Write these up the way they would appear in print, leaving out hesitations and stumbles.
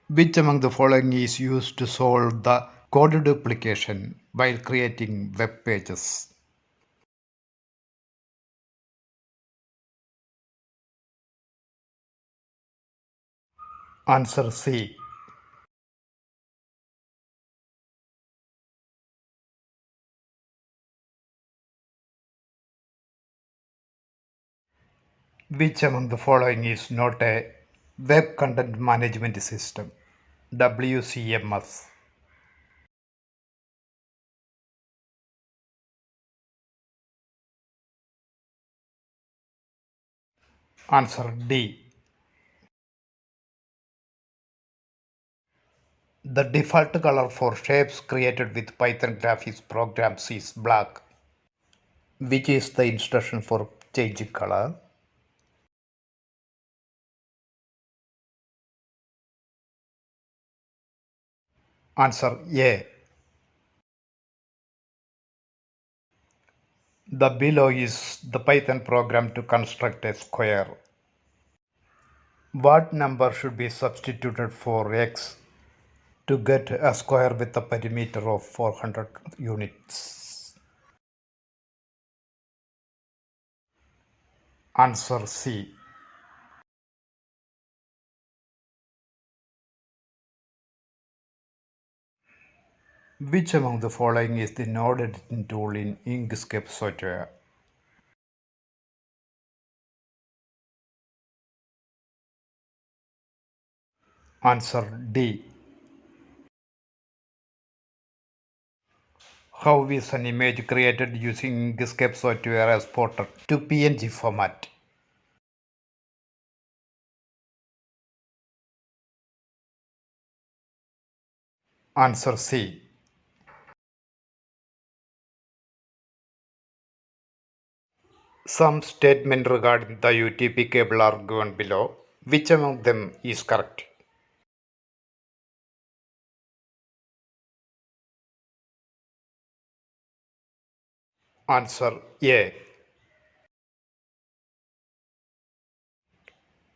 Which among the following is used to solve the code duplication while creating web pages? Answer C. Which among the following is not a web content management system? WCMS. Answer D. The default color for shapes created with Python graphics programs is black. Which is the instruction for changing color? Answer A. The below is the Python program to construct a square. What number should be substituted for x to get a square with a perimeter of 400 units? Answer C. Which among the following is the node editing tool in Inkscape software? Answer D. How is an image created using Inkscape software exported to PNG format? Answer C. Some statement regarding the UTP cable are given below. Which among them is correct? Answer A.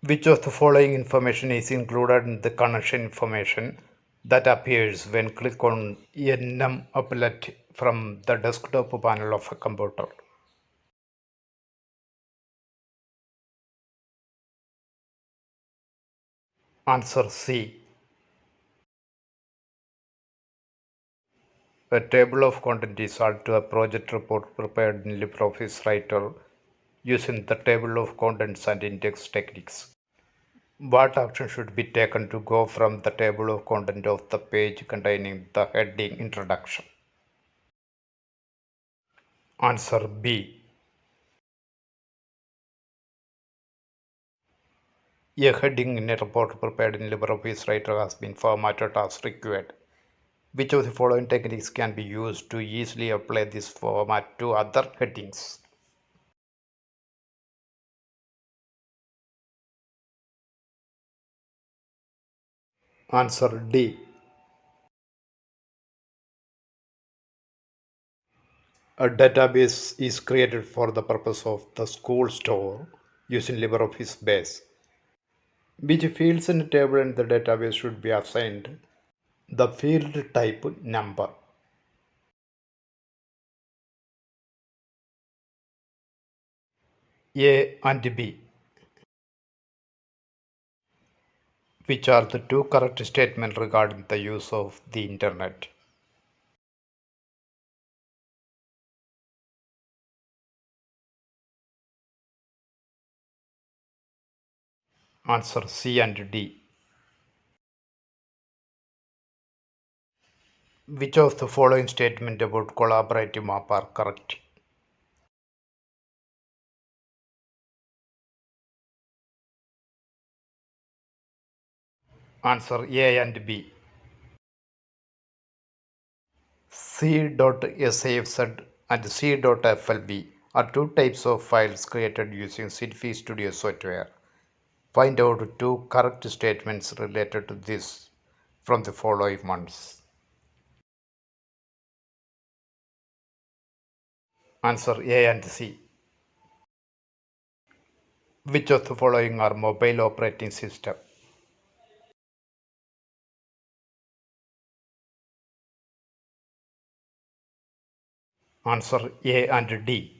Which of the following information is included in the connection information that appears when click on NM applet from the desktop panel of a computer? Answer C. A table of contents is added to a project report prepared in LibreOffice Writer using the table of contents and index techniques. What action should be taken to go from the table of content of the page containing the heading introduction? Answer B. A heading in a report prepared in LibreOffice Writer has been formatted as required. Which of the following techniques can be used to easily apply this format to other headings? Answer D. A database is created for the purpose of the school store using LibreOffice Base. Which fields in the table in the database should be assigned the field type number? A and B. Which are the two correct statements regarding the use of the internet? Answer C and D. Which of the following statements about collaborative map are correct? Answer A and B. C.safz and C.flb are two types of files created using Sylphy Studio software. Find out two correct statements related to this from the following ones. Answer A and C. Which of the following are mobile operating system? Answer A and D.